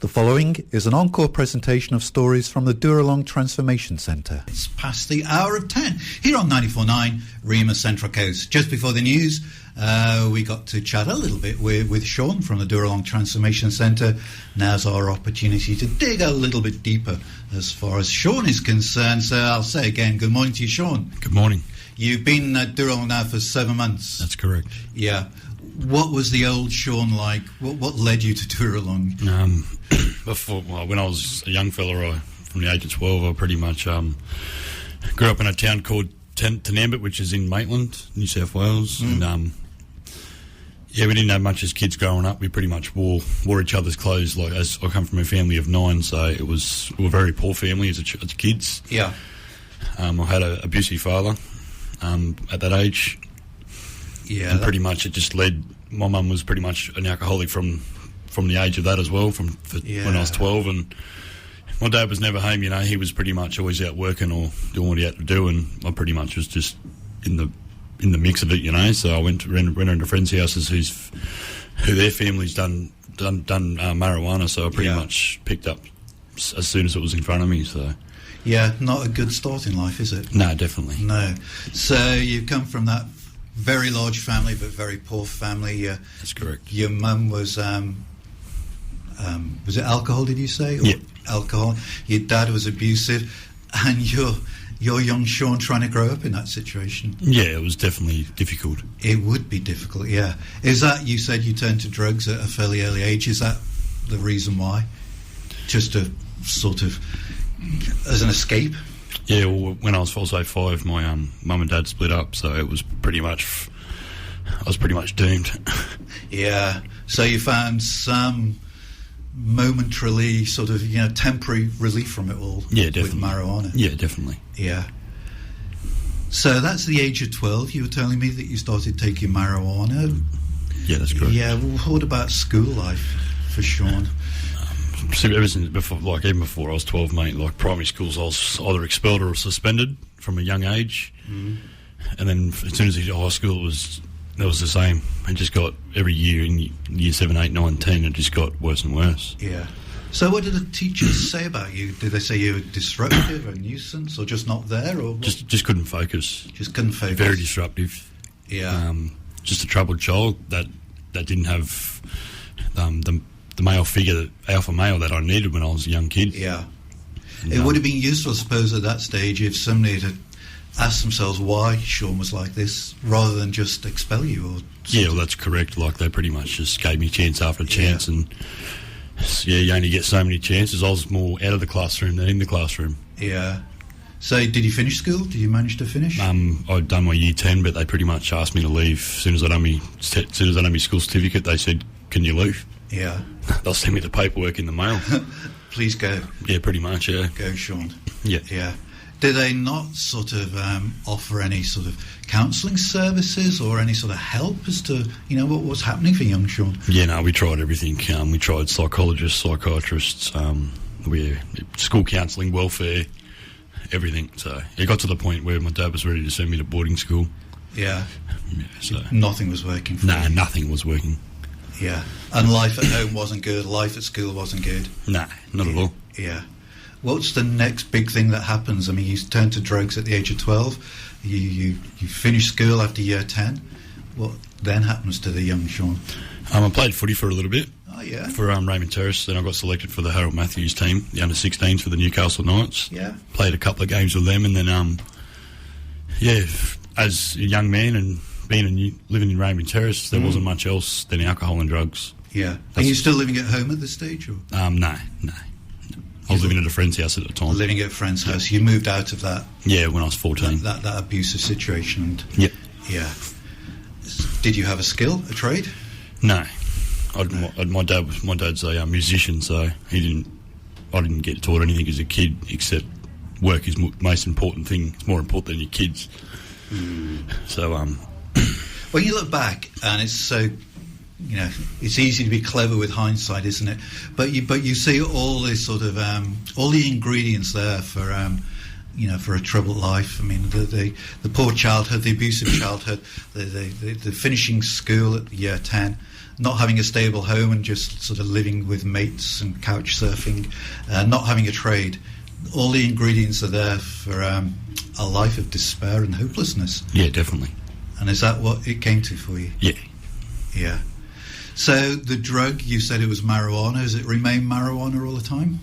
The following is an encore presentation of stories from the Dooralong Transformation Centre. It's past the hour of 10 here on 94.9 Rima Central Coast. Just before the news, we got to chat a little bit with Shaun from the Dooralong Transformation Centre. Now's our opportunity to dig a little bit deeper as far as Shaun is concerned. So I'll say again, good morning to you, Shaun. Good morning. You've been at Dooralong now for 7 months. That's correct. Yeah. What was the old Shaun like? What led you to Dooralong? When I was a young fella, from the age of 12, I pretty much grew up in a town called Tenambit, which is in Maitland, New South Wales. And we didn't have much as kids growing up. We pretty much wore each other's clothes. Like, as I come from a family of 9, so we were a very poor family as kids. Yeah. I had an abusive father at that age. Yeah. And pretty much it just led. My mum was pretty much an alcoholic from the age of that as well, when I was 12, and my dad was never home. He was pretty much always out working or doing what he had to do, and I pretty much was just in the mix of it. So I went around to friends' houses who their families done marijuana. So I pretty much picked up as soon as it was in front of me. So yeah, not a good start in life, is it? No, definitely no. So you come from that very large family, but very poor family. That's correct. Your mum was it alcohol, did you say? Yeah. Alcohol. Your dad was abusive, and you're young Shaun trying to grow up in that situation. Yeah, it was definitely difficult. It would be difficult, yeah. Is that, you said you turned to drugs at a fairly early age, is that the reason why? Just to sort of, as an escape? Yeah, well, when I was also 5, my mum and dad split up, so it was I was pretty much doomed. Yeah, so you found some momentarily sort of, temporary relief from it all. Yeah, definitely. With marijuana. Yeah, definitely. Yeah. So that's the age of 12. You were telling me that you started taking marijuana. Yeah, that's correct. Yeah, well, what about school life for Shaun? Ever since even before I was 12, mate, like primary schools, I was either expelled or suspended from a young age. And then as soon as I hit high school, it was the same. It just got, every year in year 7, 8, 9, 10, it just got worse and worse. Yeah. So what did the teachers say about you? Did they say you were disruptive, a nuisance, or just not there? Or what? Just couldn't focus. Just couldn't focus. Very disruptive. Yeah. Just a troubled child that didn't have the male figure, the alpha male that I needed when I was a young kid. Yeah. It would have been useful, I suppose, at that stage if somebody had asked themselves why Shaun was like this, rather than just expel you. Or yeah, well, that's correct. Like, they pretty much just gave me chance after chance, and you only get so many chances. I was more out of the classroom than in the classroom. Yeah. So did you finish school? Did you manage to finish? I'd done my year 10, but they pretty much asked me to leave. As soon as I done my school certificate, they said, "Can you leave?" Yeah. They'll send me the paperwork in the mail. Please go. Yeah, pretty much, yeah. Go, Shaun. Yeah. Yeah. Did they not sort of offer any sort of counselling services or any sort of help as to, what was happening for young Shaun? Yeah, no, we tried everything. We tried psychologists, psychiatrists, school counselling, welfare, everything. So it got to the point where my dad was ready to send me to boarding school. Yeah. So nothing was working for you? Nah, nothing was working. Yeah. And life at home wasn't good, life at school wasn't good? Nah, not at all. Yeah. What's the next big thing that happens? I mean, you turn to drugs at the age of 12, you finish school after year 10. What then happens to the young Shaun? I played footy for a little bit. Oh, yeah? For Raymond Terrace. Then I got selected for the Harold Matthews team, the under-16s for the Newcastle Knights. Yeah. Played a couple of games with them, and then, as a young man and living in Raymond Terrace, there wasn't much else than alcohol and drugs. Yeah. Are you still living at home at this stage? Or? No. I was living at a friend's house at the time. Living at a friend's house. You moved out of that? Yeah, when I was 14. That abusive situation. And yep. Yeah. Did you have a skill, a trade? No. My dad's a musician, so I didn't get taught anything as a kid except work is most important thing. It's more important than your kids. So when you look back, and it's so, it's easy to be clever with hindsight, isn't it? But you see all this sort of all the ingredients there for for a troubled life. I mean, the poor childhood, the abusive childhood, the finishing school at year 10, not having a stable home and just sort of living with mates and couch surfing, not having a trade. All the ingredients are there for a life of despair and hopelessness. Yeah, definitely. And is that what it came to for you? Yeah. Yeah. So the drug, you said it was marijuana. Has it remained marijuana all the time?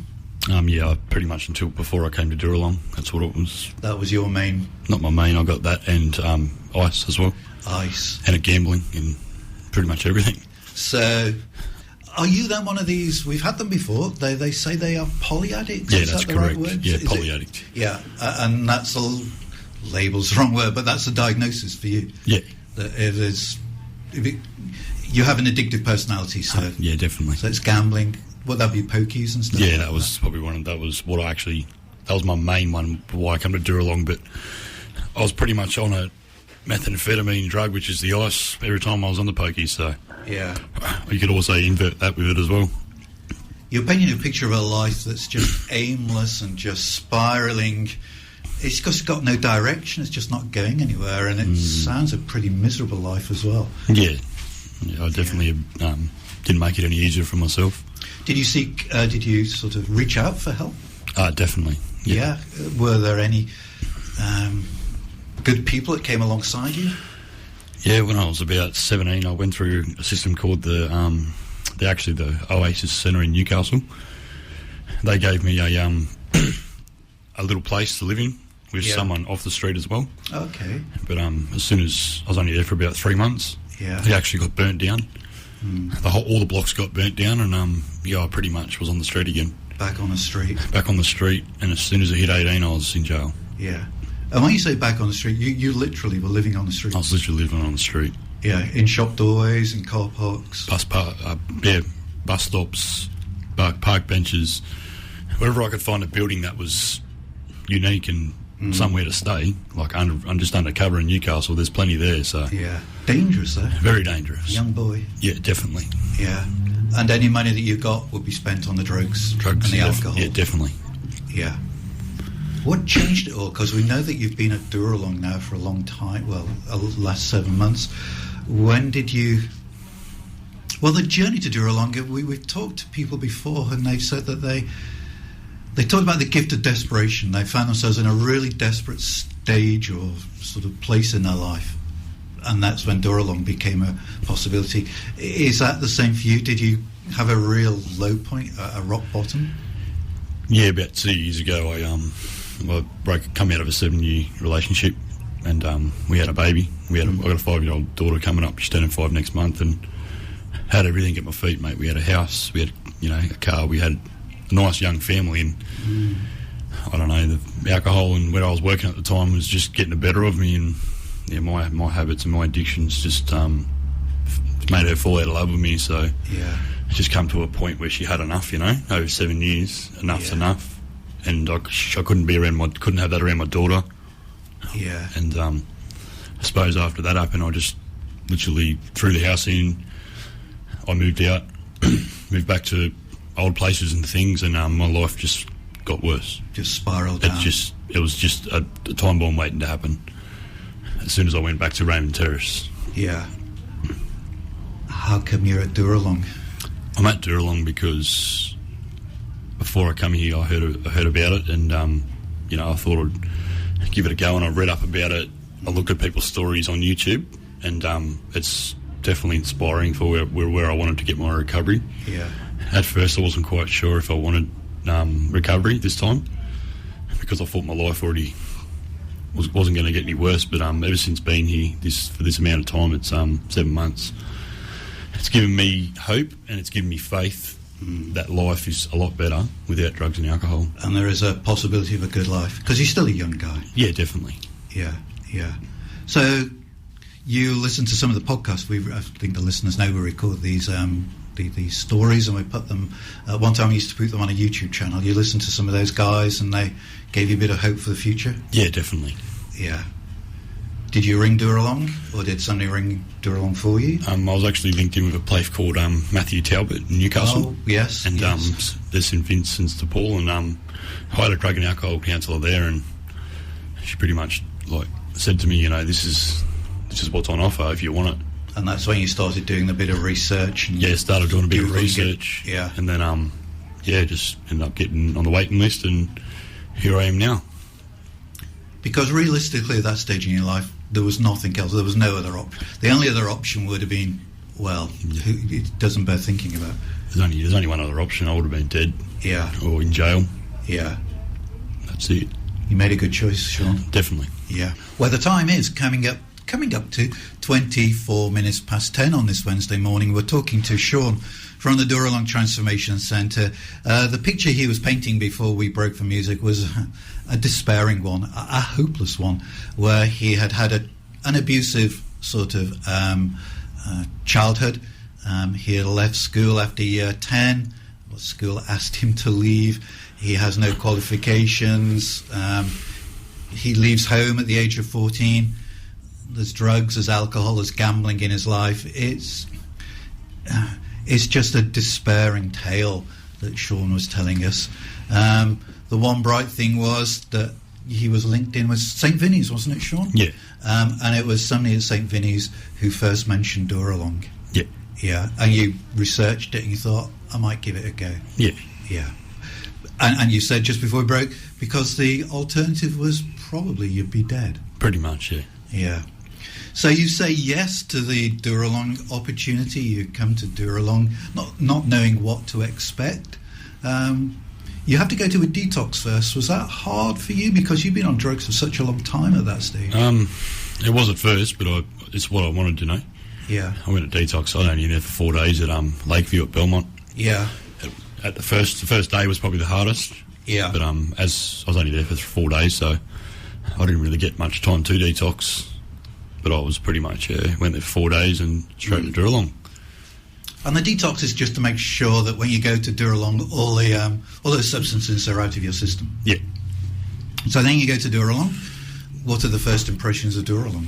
Yeah, pretty much until before I came to Dooralong. That's what it was. That was your main... Not my main, I got that and ice as well. Ice. And gambling and pretty much everything. So... Are you then one of these? We've had them before. They say they are polyaddicts. Yeah, is that's that the correct. Right word? Yeah, Is polyaddict. Yeah, and that's label's the wrong word, but that's a diagnosis for you. Yeah. That you have an addictive personality, so yeah, definitely. So it's gambling. Would that be pokies and stuff? Yeah, that was probably that was my main one why I came to Dooralong. But I was pretty much on a methamphetamine drug, which is the ice, every time I was on the pokies. So. Yeah. You could also invert that with it as well. You're painting a picture of a life that's just aimless and just spiralling. It's just got no direction. It's just not going anywhere, and it sounds a pretty miserable life as well. Yeah, I definitely didn't make it any easier for myself. Did you seek? Did you sort of reach out for help? Definitely. Yeah. Were there any good people that came alongside you? Yeah, when I was about 17, I went through a system called the Oasis Centre in Newcastle. They gave me a little place to live in with someone off the street as well. Okay. But as soon as I was only there for about 3 months, it actually got burnt down. All the blocks got burnt down, and I pretty much was on the street again. Back on the street. Back on the street, and as soon as I hit 18, I was in jail. Yeah. And when you say back on the street, you literally were living on the street? I was literally living on the street. Yeah, in shop doorways, in car parks? Bus stops, park benches. Wherever I could find a building that was unique and somewhere to stay, like I'm just undercover in Newcastle, there's plenty there, so... Yeah. Dangerous, though. Very dangerous. Young boy. Yeah, definitely. Yeah. And any money that you got would be spent on the drugs and the alcohol? Yeah, definitely. Yeah. What changed it all? Because we know that you've been at Dooralong now for a long time, well, last 7 months. When did you... Well, the journey to Dooralong, we've talked to people before, and they've said that they talked about the gift of desperation. They found themselves in a really desperate stage or sort of place in their life, and that's when Dooralong became a possibility. Is that the same for you? Did you have a real low point, a rock bottom? Yeah, about 2 years ago, I come out of a 7-year relationship, and we had a baby. I got a 5-year-old daughter coming up. She's turning 5 next month, and had everything at my feet, mate. We had a house, we had a car, we had a nice young family, and I don't know, the alcohol and where I was working at the time was just getting the better of me, and my habits and my addictions just made her fall out of love with me. So it just come to a point where she had enough. Over 7 years, enough's enough. And I couldn't have that around my daughter. Yeah. And I suppose after that happened, I just literally threw the house in. I moved out, moved back to old places and things, and my life just got worse. Just spiraled down. It was just a time bomb waiting to happen. As soon as I went back to Raymond Terrace. Yeah. How come you're at Dooralong? I'm at Dooralong because before I come here, I heard about it, and I thought I'd give it a go, and I read up about it. I looked at people's stories on YouTube, and it's definitely inspiring for where I wanted to get my recovery. Yeah. At first, I wasn't quite sure if I wanted recovery this time, because I thought my life already wasn't going to get any worse. But ever since being here for this amount of time, it's 7 months. It's given me hope, and it's given me faith that life is a lot better without drugs and alcohol. And there is a possibility of a good life, because you're still a young guy. Yeah, definitely. Yeah. So you listen to some of the podcasts. I think the listeners know we record these stories, and we put them... one time we used to put them on a YouTube channel. You listen to some of those guys, and they gave you a bit of hope for the future? Yeah, definitely. Yeah. Did you ring Dooralong, or did somebody ring Dooralong for you? I was actually linked in with a place called Matthew Talbot in Newcastle. Oh, yes. And there's St Vincent's de Paul, and I had a drug and alcohol counsellor there, and she pretty much said to me, this is what's on offer if you want it. And that's when you started doing a bit of research. And started doing a bit of research. And then, just ended up getting on the waiting list, and here I am now. Because realistically, at that stage in your life, there was nothing else. There was no other option. The only other option would have been, it doesn't bear thinking about. There's only one other option. I would have been dead. Yeah. Or in jail. Yeah. That's it. You made a good choice, Shaun. Definitely. Yeah. Well, the time is coming up to 24 minutes past 10 on this Wednesday morning. We're talking to Shaun from the Dooralong Transformation Centre. The picture he was painting before we broke for music was a despairing one, a hopeless one, where he had an abusive sort of childhood. He had left school after year 10. School asked him to leave. He has no qualifications. He leaves home at the age of 14. There's drugs, there's alcohol, there's gambling in his life. It's just a despairing tale that Shaun was telling us. The one bright thing was that he was linked in with St. Vinny's, wasn't it, Shaun? Yeah. And it was somebody at St. Vinny's who first mentioned Dooralong. Yeah. Yeah. And you researched it and you thought, I might give it a go. Yeah. Yeah. And you said just before we broke, because the alternative was probably you'd be dead. Pretty much, yeah. Yeah. So you say yes to the Dooralong opportunity. You come to Dooralong not knowing what to expect. You have to go to a detox first. Was that hard for you? Because you've been on drugs for such a long time at that stage. It was at first, but it's what I wanted to know. Yeah. I went to detox. I was only there for 4 days at Lakeview at Belmont. Yeah. At the first day was probably the hardest. Yeah. But as I was only there for 4 days, so I didn't really get much time to detox. But I was pretty much went there for 4 days and straight to Dooralong. And the detox is just to make sure that when you go to Dooralong, all those substances are out of your system. Yeah. So then you go to Dooralong. What are the first impressions of Dooralong?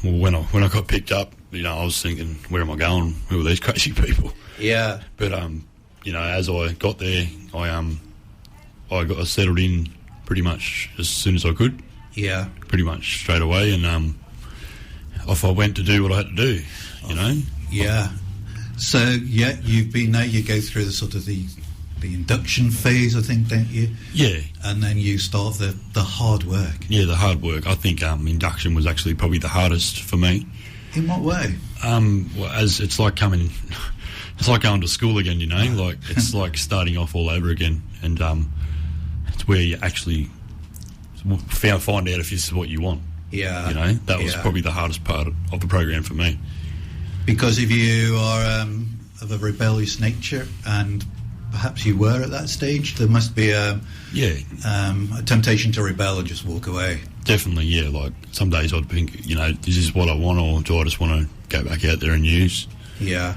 Well, when I got picked up, I was thinking, where am I going? Who are these crazy people? Yeah. But as I got there, I got settled in pretty much as soon as I could. Yeah. Pretty much straight away, and off I went to do what I had to do. Yeah. So you've been there. You go through the sort of the induction phase, I think, don't you? Yeah. And then you start the hard work. Yeah, the hard work. I think induction was actually probably the hardest for me. In what way? As it's like going to school again. Like it's like starting off all over again, and it's where you actually find out if this is what you want. Yeah. That was probably the hardest part of the program for me. Because if you are of a rebellious nature, and perhaps you were at that stage, there must be a temptation to rebel and just walk away. Definitely, yeah. Like some days I'd think, is this what I want, or do I just want to go back out there and use? Yeah.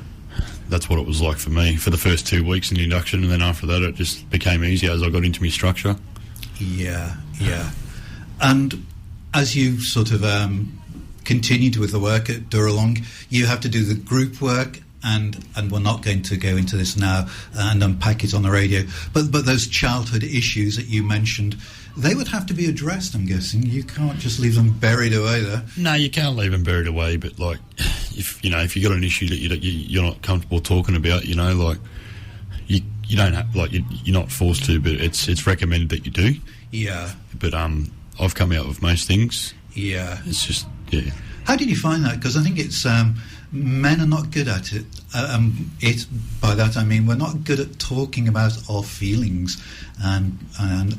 That's what it was like for me for the first 2 weeks in the induction, and then after that it just became easier as I got into my structure. Yeah, yeah. And as you sort of continued with the work at Dooralong, you have to do the group work, and we're not going to go into this now and unpack it on the radio, but those childhood issues that you mentioned, they would have to be addressed, I'm guessing. You can't just leave them buried away there. No, you can't leave them buried away, but like if you've got an issue that you're not comfortable talking about, you don't have, like, you're not forced to, but it's recommended that you do. Yeah. But I've come out with most things. Yeah. It's just, yeah. How did you find that? Because I think it's men are not good at it. By that I mean we're not good at talking about our feelings and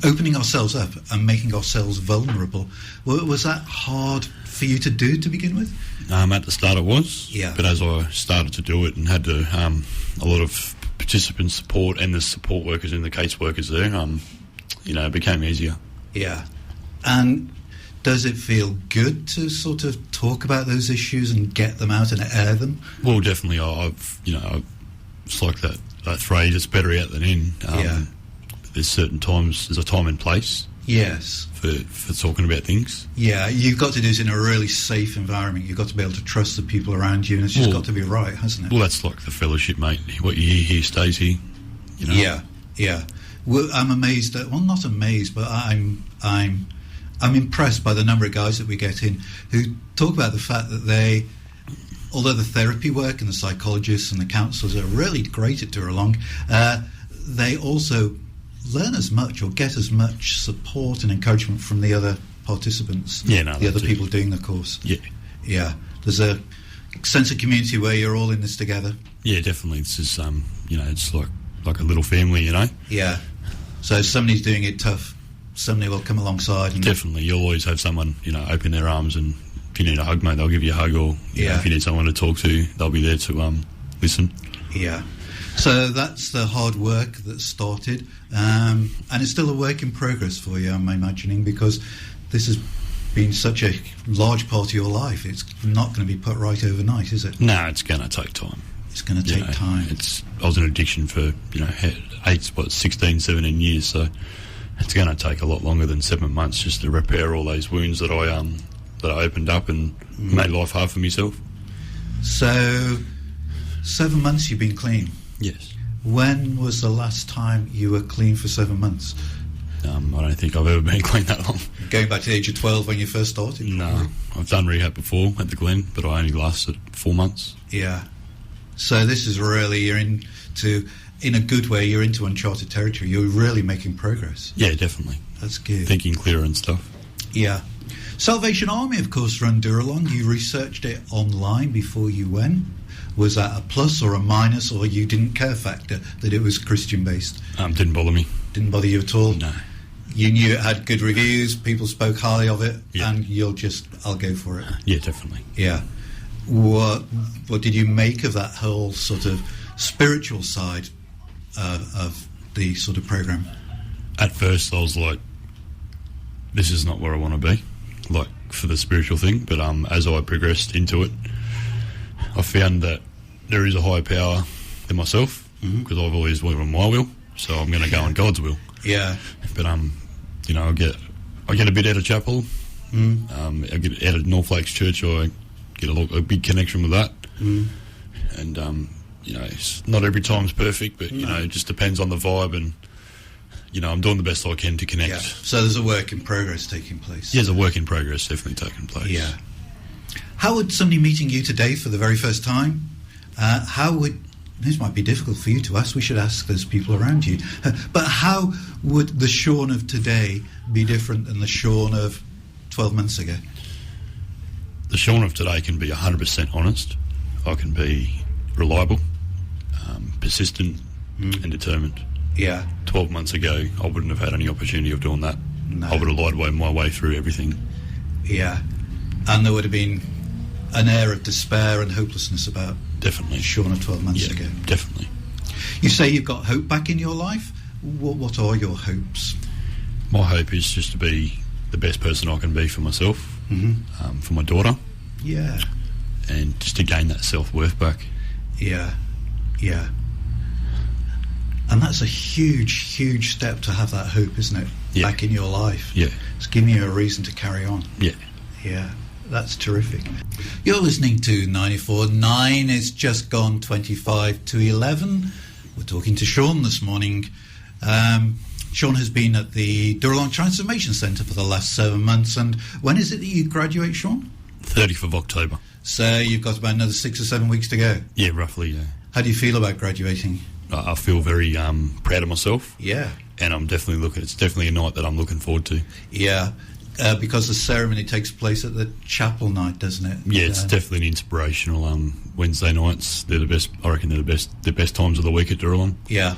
opening ourselves up and making ourselves vulnerable. Was that hard for you to do to begin with? At the start it was. Yeah. But as I started to do it and had to a lot of participant support and the support workers and the case workers there, it became easier. Yeah. And does it feel good to sort of talk about those issues and get them out and air them? Well, definitely. It's like that phrase, it's better out than in. Yeah. There's certain times, there's a time and place. Yes. For talking about things. Yeah, you've got to do this in a really safe environment. You've got to be able to trust the people around you, and it's just got to be right, hasn't it? Well, that's like the fellowship, mate. What you hear here stays here. Yeah, yeah. Well, I'm amazed at, well, not amazed, but I'm impressed by the number of guys that we get in who talk about the fact that they although the therapy work and the psychologists and the counsellors are really great at Dooralong, they also learn as much or get as much support and encouragement from the other participants, the other people doing the course. Yeah. There's a sense of community where you're all in this together. Yeah, definitely. This is, it's like a little family, Yeah. So if somebody's doing it tough, somebody will come alongside. And definitely. You'll always have someone, open their arms, and if you need a hug, mate, they'll give you a hug, or if you need someone to talk to, they'll be there to listen. Yeah. So that's the hard work that started, and it's still a work in progress for you, I'm imagining, because this has been such a large part of your life. It's not going to be put right overnight, is it? No, it's going to take time. It's going to take time. I was in addiction for 16, 17 years, so it's going to take a lot longer than 7 months just to repair all those wounds that I opened up and made life hard for myself. So 7 months you've been clean. Yes. When was the last time you were clean for 7 months? I don't think I've ever been clean that long. Going back to the age of 12 when you first started? No, I've done rehab before at the Glen, but I only lasted 4 months. Yeah. So this is really, you're into, in a good way, you're into uncharted territory. You're really making progress. Yeah, definitely. That's good. Thinking clearer and stuff. Yeah. Salvation Army, of course, run Dooralong. You researched it online before you went. Was that a plus or a minus, or you didn't care factor that it was Christian-based? Didn't bother me. Didn't bother you at all? No. You knew it had good reviews, people spoke highly of it, and I'll go for it. Yeah, definitely. Yeah. What did you make of that whole sort of spiritual side of the sort of program? At first, I was like, this is not where I want to be, like, for the spiritual thing, but as I progressed into it, I found that there is a higher power than myself, because I've always worked on my will, so I'm going to go on God's will. Yeah. But I get a bit out of chapel. I get out of North Lakes Church. I get a big connection with that. And it's not every time's perfect, but it just depends on the vibe, and I'm doing the best I can to connect. Yeah. So there's a work in progress taking place. Yeah, there's a work in progress definitely taking place. Yeah. How would somebody meeting you today for the very first time, this might be difficult for you to ask, we should ask those people around you, but how would the Shaun of today be different than the Shaun of 12 months ago? The Shaun of today can be 100% honest. I can be reliable, persistent and determined. Yeah. 12 months ago, I wouldn't have had any opportunity of doing that. No. I would have lied my way through everything. Yeah. And there would have been an air of despair and hopelessness about definitely Shaun of 12 months ago. Definitely. You say you've got hope back in your life. What are your hopes? My hope is just to be the best person I can be for myself, for my daughter. Yeah. And just to gain that self-worth back. Yeah. Yeah. And that's a huge, huge step to have that hope, isn't it? Yeah. Back in your life. Yeah. It's giving you a reason to carry on. Yeah. Yeah. That's terrific. You're listening to 94.9. It's just gone 25 to 11. We're talking to Shaun this morning. Shaun has been at the Dooralong Transformation Centre for the last 7 months. And when is it that you graduate, Shaun? 30th of October. So you've got about another 6 or 7 weeks to go? Yeah, roughly, yeah. How do you feel about graduating? I feel very proud of myself. Yeah. And it's definitely a night that I'm looking forward to. Yeah. Because the ceremony takes place at the chapel night, doesn't it? Yeah, it's definitely an inspirational Wednesday nights. They're the best. I reckon they're the best times of the week at Dooralong. Yeah,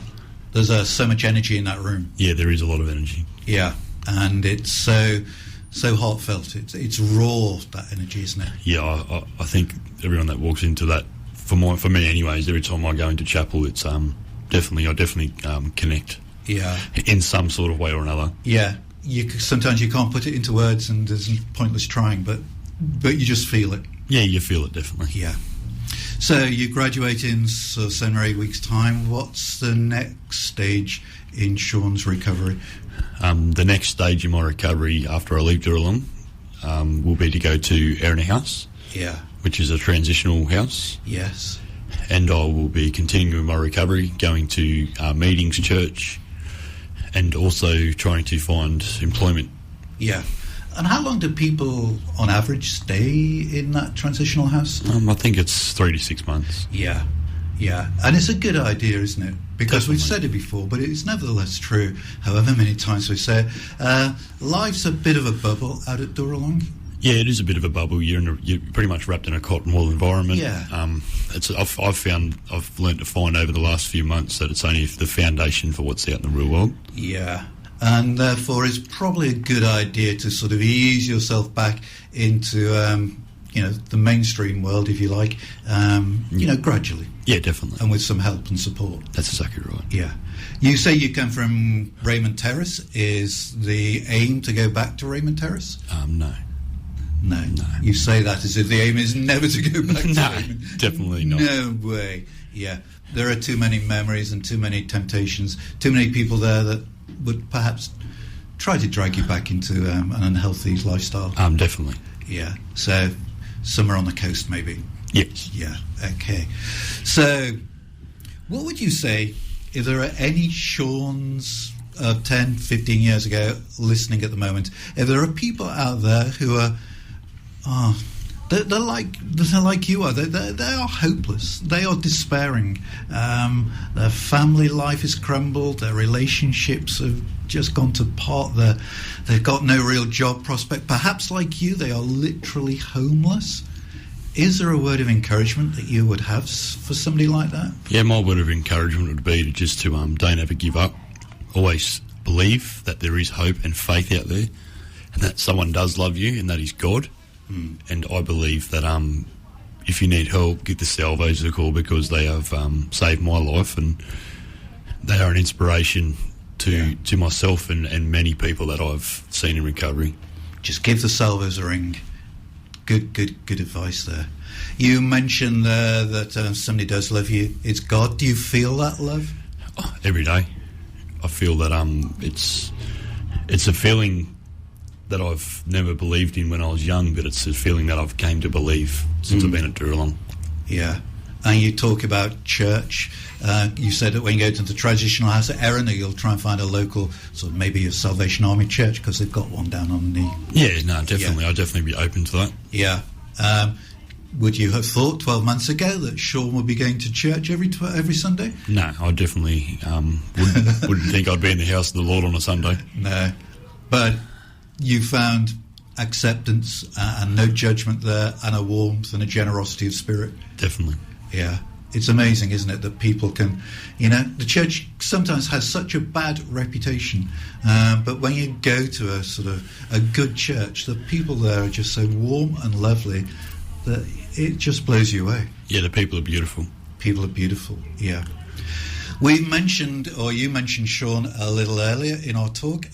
there's so much energy in that room. Yeah, there is a lot of energy. Yeah, and it's so heartfelt. It's raw, that energy, isn't it? Yeah, I think everyone that walks into that, for me anyways, every time I go into chapel, it's I definitely connect. Yeah, in some sort of way or another. Yeah. Sometimes you can't put it into words, and there's pointless trying, but you just feel it. Yeah, you feel it, definitely. Yeah. So you graduate in 7 or 8 weeks' time. What's the next stage in Shaun's recovery? The next stage in my recovery after I leave Dooralong will be to go to Erina House, which is a transitional house. Yes. And I will be continuing my recovery, going to meetings, church, and also trying to find employment. Yeah. And how long do people, on average, stay in that transitional house? I think it's 3 to 6 months. Yeah, yeah. And it's a good idea, isn't it? Because Definitely. we've said it before, but it's nevertheless true, however many times we say it. Life's a bit of a bubble out at Dooralong. Yeah, it is a bit of a bubble. You're pretty much wrapped in a cotton wool environment. Yeah. I've learned to find over the last few months that it's only the foundation for what's out in the real world. Yeah. And therefore it's probably a good idea to sort of ease yourself back into, the mainstream world, if you like, gradually. Yeah, definitely. And with some help and support. That's exactly right. Yeah. You say you come from Raymond Terrace. Is the aim to go back to Raymond Terrace? No. No. You say that as if the aim is never to go back to No, Raymond. definitely not. No way. Yeah. There are too many memories and too many temptations, too many people there that would perhaps try to drag you back into an unhealthy lifestyle. Definitely. Yeah. So somewhere on the coast, maybe. Yes. Yeah. Okay. So what would you say if there are any Shauns of 10, 15 years ago listening at the moment? If there are people out there who are, they're like you are. They are hopeless. They are despairing. Their family life is crumbled. Their relationships have just gone to pot. They've got no real job prospect. Perhaps like you, they are literally homeless. Is there a word of encouragement that you would have for somebody like that? Yeah, my word of encouragement would be to just to don't ever give up. Always believe that there is hope and faith out there, and that someone does love you, and that is God. And I believe that if you need help, give the Salvos a call, because they have saved my life, and they are an inspiration to myself and many people that I've seen in recovery. Just give the Salvos a ring. Good advice there. You mentioned there that somebody does love you. It's God. Do you feel that love? Every day. I feel that it's a feeling that I've never believed in when I was young, but it's a feeling that I've came to believe since I've been at Dooralong. Yeah. And you talk about church. You said that when you go to the traditional house at Erin, you'll try and find a local, sort of maybe a Salvation Army church, because they've got one down on the... Yeah, no, definitely. Yeah. I'd definitely be open to that. Yeah. Would you have thought 12 months ago that Shaun would be going to church every Sunday? No, I definitely wouldn't think I'd be in the house of the Lord on a Sunday. No. But you found acceptance and no judgment there, and a warmth and a generosity of spirit. Definitely. Yeah. It's amazing, isn't it, that people can, the church sometimes has such a bad reputation, but when you go to a sort of a good church, the people there are just so warm and lovely that it just blows you away. Yeah, the people are beautiful. People are beautiful, yeah. You mentioned, Shaun, a little earlier in our talk,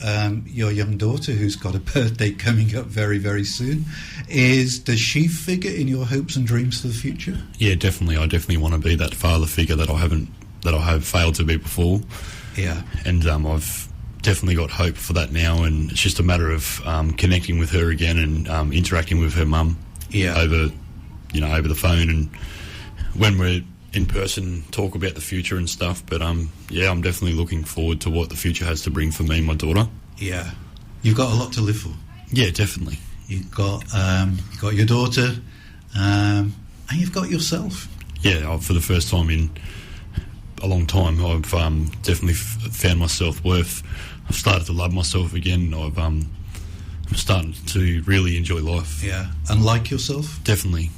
your young daughter, who's got a birthday coming up very, very soon. Does she figure in your hopes and dreams for the future? Yeah, definitely. I definitely want to be that father figure that I have failed to be before. Yeah. And I've definitely got hope for that now, and it's just a matter of connecting with her again and interacting with her mum. Yeah. Over the phone, and when we're in person, talk about the future and stuff. But I'm definitely looking forward to what the future has to bring for me and my daughter. Yeah, you've got a lot to live for. Yeah, definitely. You've got your daughter, and you've got yourself. Yeah, for the first time in a long time, I've definitely found my self-worth. I've started to love myself again. I'm starting to really enjoy life. Yeah, and like yourself? Definitely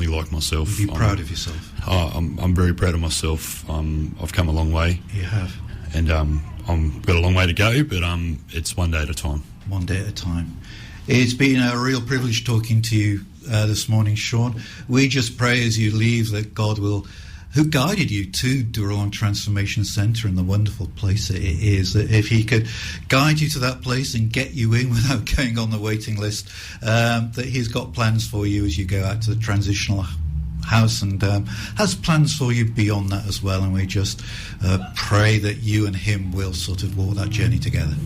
like myself. Be proud of yourself. I'm very proud of myself. I've come a long way. You have. And I've got a long way to go, but it's one day at a time. One day at a time. It's been a real privilege talking to you this morning, Shaun. We just pray as you leave that God will, who guided you to Dooralong Transformation Centre and the wonderful place that it is, that if he could guide you to that place and get you in without going on the waiting list, that he's got plans for you as you go out to the transitional house, and has plans for you beyond that as well. And we just pray that you and him will sort of walk that journey together.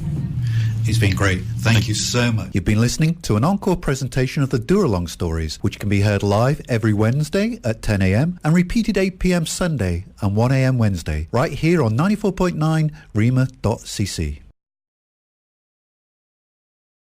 It's been great. Thank you so much. You've been listening to an encore presentation of the Dooralong stories, which can be heard live every Wednesday at 10 a.m. and repeated 8 p.m. Sunday and 1 a.m. Wednesday, right here on 94.9 rema.cc.